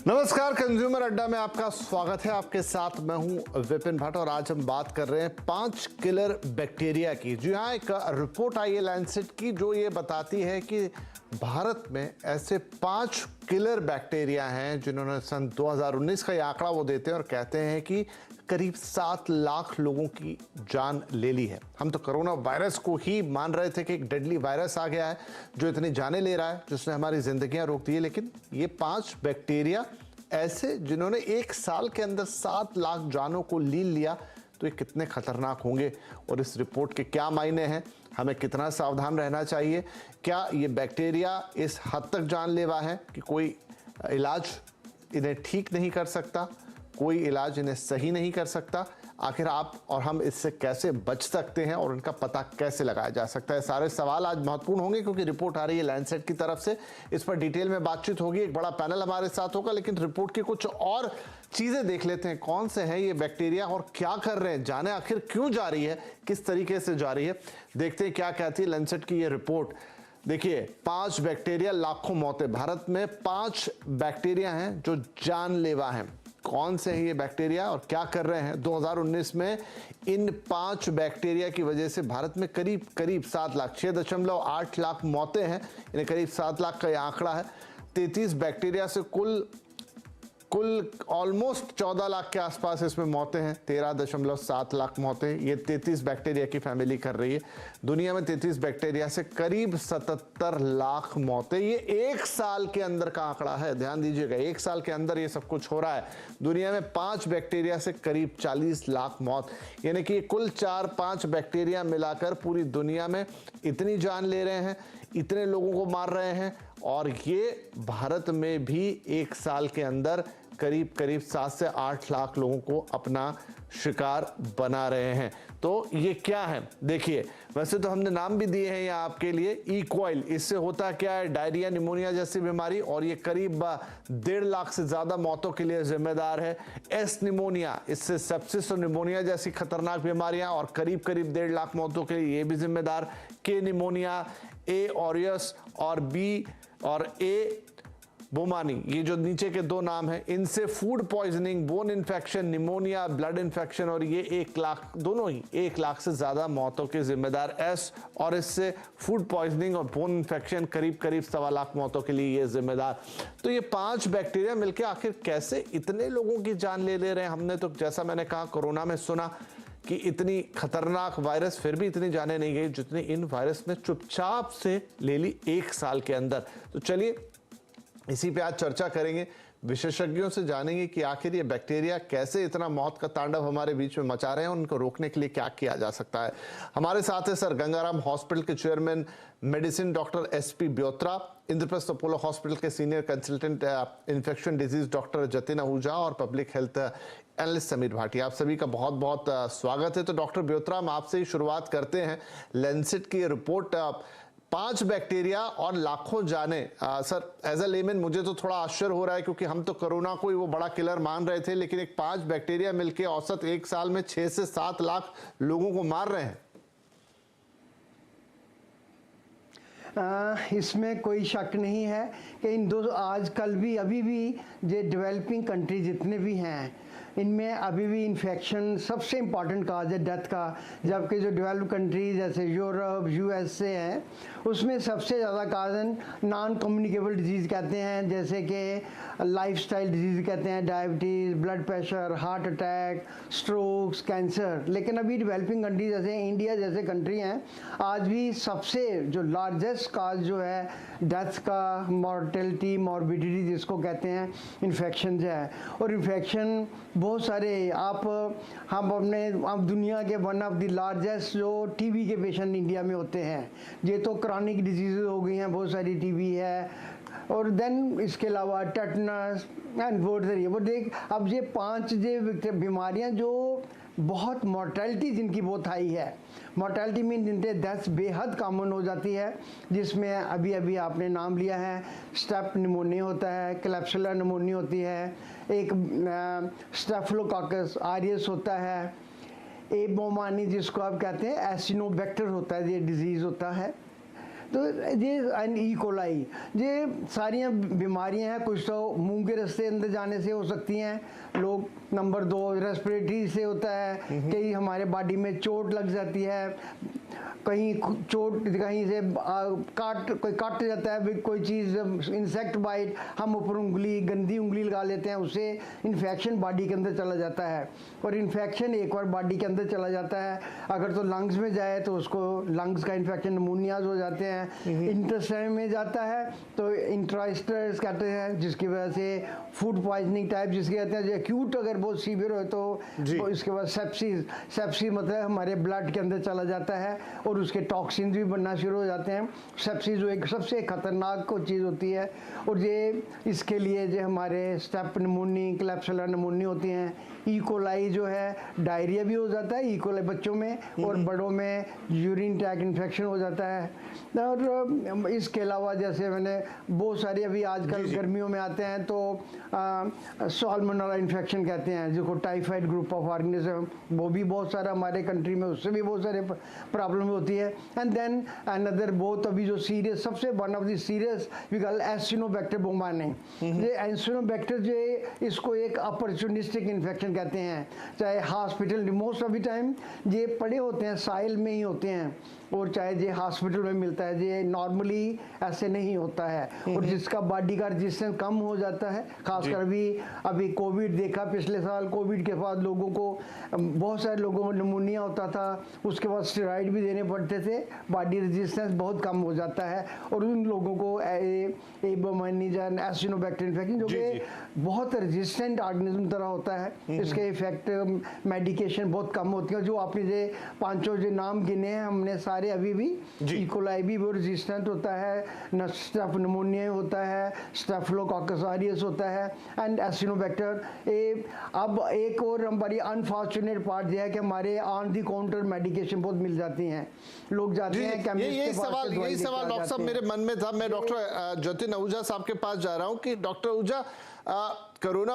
नमस्कार, कंज्यूमर अड्डा में आपका स्वागत है। आपके साथ मैं हूं विपिन भट्ट और आज हम बात कर रहे हैं 5 किलर बैक्टीरिया की। जी हाँ, एक रिपोर्ट आई है लैंसेट की जो ये बताती है कि भारत में ऐसे 5 किलर बैक्टीरिया हैं जिन्होंने सन 2019 का ये आंकड़ा वो देते हैं और कहते हैं कि करीब 7 लाख लोगों की जान ले ली है। हम तो कोरोना वायरस को ही मान रहे थे कि एक डेडली वायरस आ गया है जो इतनी जानें ले रहा है, जिसने हमारी जिंदगियां रोक दी है, लेकिन ये 5 बैक्टीरिया ऐसे जिन्होंने एक साल के अंदर 7 लाख जानों को लील लिया, तो ये कितने खतरनाक होंगे और इस रिपोर्ट के क्या मायने हैं, हमें कितना सावधान रहना चाहिए, क्या ये बैक्टीरिया इस हद तक जानलेवा है कि कोई इलाज इन्हें ठीक नहीं कर सकता, कोई इलाज इन्हें सही नहीं कर सकता। आखिर आप और हम इससे कैसे बच सकते हैं और इनका पता कैसे लगाया जा सकता है, सारे सवाल आज महत्वपूर्ण होंगे क्योंकि रिपोर्ट आ रही है लैंसेट की तरफ से। इस पर डिटेल में बातचीत होगी, एक बड़ा पैनल हमारे साथ होगा, लेकिन रिपोर्ट की कुछ और चीजें देख लेते हैं। कौन से हैं ये बैक्टीरिया और क्या कर रहे हैं, जाने आखिर क्यों जा रही है, किस तरीके से जा रही है। देखते हैं क्या कहती है लैंसेट की ये रिपोर्ट। देखिए, 5 बैक्टीरिया लाखों मौतें। भारत में 5 बैक्टीरिया हैं जो जानलेवा हैं। कौन से हैं ये बैक्टीरिया और क्या कर रहे हैं? 2019 में इन 5 बैक्टीरिया की वजह से भारत में करीब 7 लाख 6.8 लाख मौतें हैं। इन्हें करीब 7 लाख का ये आंकड़ा है। 33 बैक्टीरिया से कुल ऑलमोस्ट 14 लाख के आसपास इसमें मौतें हैं। 13.7 लाख मौतें ये 33 बैक्टीरिया की फैमिली कर रही है। दुनिया में 33 बैक्टीरिया से करीब 77 लाख मौतें। ये एक साल के अंदर का आंकड़ा है, ध्यान दीजिएगा, एक साल के अंदर ये सब कुछ हो रहा है। दुनिया में 5 बैक्टीरिया से करीब 40 लाख मौत, यानी कि कुल 4-5 बैक्टीरिया मिलाकर पूरी दुनिया में इतनी जान ले रहे हैं, इतने लोगों को मार रहे हैं। और ये भारत में भी एक साल के अंदर करीब 7 से 8 लाख लोगों को अपना शिकार बना रहे हैं। तो ये क्या है? देखिए, वैसे तो हमने नाम भी दिए हैं यहाँ आपके लिए। ई कॉइल, इससे होता क्या है? डायरिया, निमोनिया जैसी बीमारी, और ये करीब 1.5 लाख से ज्यादा मौतों के लिए जिम्मेदार है। एस निमोनिया, इससे सेप्सिस और निमोनिया जैसी खतरनाक बीमारियां और करीब 1.5 लाख मौतों के लिए ये भी जिम्मेदार। के निमोनिया, ए ऑरियस और बी और ए बोमानी, ये जो नीचे के 2 नाम हैं, इनसे food poisoning, bone infection, pneumonia, blood infection, और ये 1 लाख, दोनों ही 1 लाख से ज्यादा मौतों के जिम्मेदार। एस और इससे फूड पॉइजनिंग और बोन इन्फेक्शन करीब 1.25 लाख मौतों के लिए ये जिम्मेदार। तो ये 5 बैक्टीरिया मिलकर आखिर कैसे इतने लोगों की जान ले रहे हैं? हमने तो, जैसा मैंने कहा, कोरोना में सुना कि इतनी खतरनाक वायरस, फिर भी इतनी जाने नहीं गई जितनी इन वायरस ने चुपचाप से ले ली एक साल के अंदर। तो चलिए इसी पे आज चर्चा करेंगे, विशेषज्ञों से जानेंगे कि आखिर ये बैक्टीरिया कैसे इतना मौत का तांडव हमारे बीच में मचा रहे हैं, उनको रोकने के लिए क्या किया जा सकता है। हमारे साथ है सर गंगाराम हॉस्पिटल के chairman medicine doctor SP Byotra, Indraprastha Apollo hospital के senior consultant infection disease doctor Jatin Ahuja और public health analyst Sameer Bhatia. आप सभी का बहुत बहुत स्वागत है। तो डॉक्टर ब्योत्रा, हम आपसे ही शुरुआत करते हैं। लैंसेट की रिपोर्ट, 5 बैक्टीरिया और लाखों जाने। सर, एज अ लेमैन मुझे तो थोड़ा आश्चर्य हो रहा है क्योंकि हम तो कोरोना को ही वो बड़ा किलर मान रहे थे, लेकिन एक 5 बैक्टीरिया मिलके औसत एक साल में 6 से 7 लाख लोगों को मार रहे हैं। इसमें कोई शक नहीं है कि इन दो आजकल भी अभी भी जो डेवलपिंग कंट्री जितने भी हैं, इनमें अभी भी इन्फेक्शन सबसे इम्पॉर्टेंट काज है डेथ का। जबकि जो डेवलप कंट्रीज जैसे यूरोप, USA है, उसमें सबसे ज़्यादा काजन नॉन कम्युनिकेबल डिजीज़ कहते हैं, जैसे कि लाइफस्टाइल डिजीज़ कहते हैं, diabetes, blood pressure, heart attack, strokes, cancer. लेकिन अभी डेवलपिंग कंट्री जैसे इंडिया जैसे कंट्री हैं, आज भी सबसे जो लार्जेस्ट काज जो है डेथ का, मॉर्टेलिटी, मॉर्बिडिटी जिसको कहते हैं, इन्फेक्शन है। और इन्फेक्शन बहुत सारे हम दुनिया के वन ऑफ द लार्जेस्ट जो TB के पेशेंट इंडिया में होते हैं। ये तो क्रॉनिक डिजीज़ हो गई हैं, बहुत सारी TB है, और देन इसके अलावा टेटनस एंड बहुत सारी। वो देख, अब ये 5 जो बीमारियां जो बहुत मॉर्टेलिटी जिनकी बहुत हाई है, मॉर्टेलिटी मीन जिनके डेथ बेहद कॉमन हो जाती है, जिसमें अभी आपने नाम लिया है, स्टेप निमोनिया होता है, क्लैप्सुलर निमोनिया होती है, एक स्टेफिलोकोकस ऑरियस होता है, एबोमानी जिसको आप कहते हैं, एसिनोबैक्टर होता है, ये डिजीज़ होता है। तो ये एंड ई कोलाई, ये सारियाँ बीमारियाँ हैं। कुछ तो मुंह के रास्ते अंदर जाने से हो सकती हैं लोग, नंबर 2 रेस्पिरेटरी से होता है, कहीं हमारे बॉडी में चोट लग जाती है, कहीं चोट, कहीं से कोई काट जाता है, कोई चीज़ इंसेक्ट बाइट, हम ऊपर उंगली, गंदी उंगली लगा लेते हैं, उससे इन्फेक्शन बॉडी के अंदर चला जाता है। और इन्फेक्शन एक बार बॉडी के अंदर चला जाता है, अगर तो लंग्स में जाए तो उसको लंग्स का इन्फेक्शन, निमोनियाज हो जाते हैं। इंटेस्टाइन में जाता है तो इंट्रास्टर्स कहते हैं, जिसकी वजह से फूड पॉइजनिंग टाइप जिसके कहते हैं, जो एक्यूट अगर बहुत सीवियर हो तो इसके बाद सेप्सिस मतलब हमारे ब्लड के अंदर चला जाता है और उसके टॉक्सिन भी बनना शुरू हो जाते हैं। सेप्सिस जो एक सबसे खतरनाक को चीज़ होती है, और ये इसके लिए जो हमारे स्टेप निमोनी, क्लैप्सुला निमोनी होती हैं। ई कोलाई जो है डायरिया भी हो जाता है ई कोलाई बच्चों में, और बड़ों में यूरिन ट्रैक इन्फेक्शन हो जाता है। और इसके अलावा जैसे मैंने बहुत सारी अभी आजकल गर्मियों में आते हैं तो साल्मोनेला इन्फेक्शन कहते हैं, जिसको टाइफाइड ग्रुप ऑफ ऑर्गेनिज्म, वो भी बहुत सारा हमारे कंट्री में, उससे भी बहुत सारे प्रॉब्लम होती है। एंड देन अनदर बहुत अभी जो सीरियस, सबसे one of the serious we call acinetobacter baumannii. ये एसिनोबैक्टर जो इसको एक अपॉर्चुनिस्टिक इन्फेक्शन कहते हैं, चाहे hospital most of the time ये पड़े होते हैं, साइल में ही होते हैं, और चाहे ये हॉस्पिटल में मिलता है, ये नॉर्मली ऐसे नहीं होता है। और जिसका बॉडी का रेजिस्टेंस कम हो जाता है, खासकर अभी कोविड देखा, पिछले साल कोविड के बाद लोगों को, बहुत सारे लोगों को निमोनिया होता था, उसके बाद स्टेरॉइड भी देने पड़ते थे, बॉडी रेजिस्टेंस बहुत कम हो जाता है, और उन लोगों को एबोमाइनिजन एसिनोबैक्टर इन्फेक्शन जो कि बहुत रेजिस्टेंट ऑर्गेनिज्म तरह होता है, इसके इफेक्ट मेडिकेशन बहुत कम होती है। जो आपने जो 5 जो नाम गिने हैं हमने सारे, अभी भी ई कोलाई भी वो रेजिस्टेंट होता है, स्टेफ निमोनिया होता है, स्टेफिलोकोकस ऑरियस होता है, एंड एसिनोबैक्टर। अब एक और हमारी अनफॉर्चुनेट पार्ट यह है कि हमारे ऑन दी काउंटर मेडिकेशन बहुत मिल जाती हैं, लोग जाते हैं यही सवाल डॉक्टर साहब मेरे मन में था। मैं डॉक्टर जतिन आहूजा साहब के पास जा रहा हूं कि डॉक्टर आहूजा, कोरोना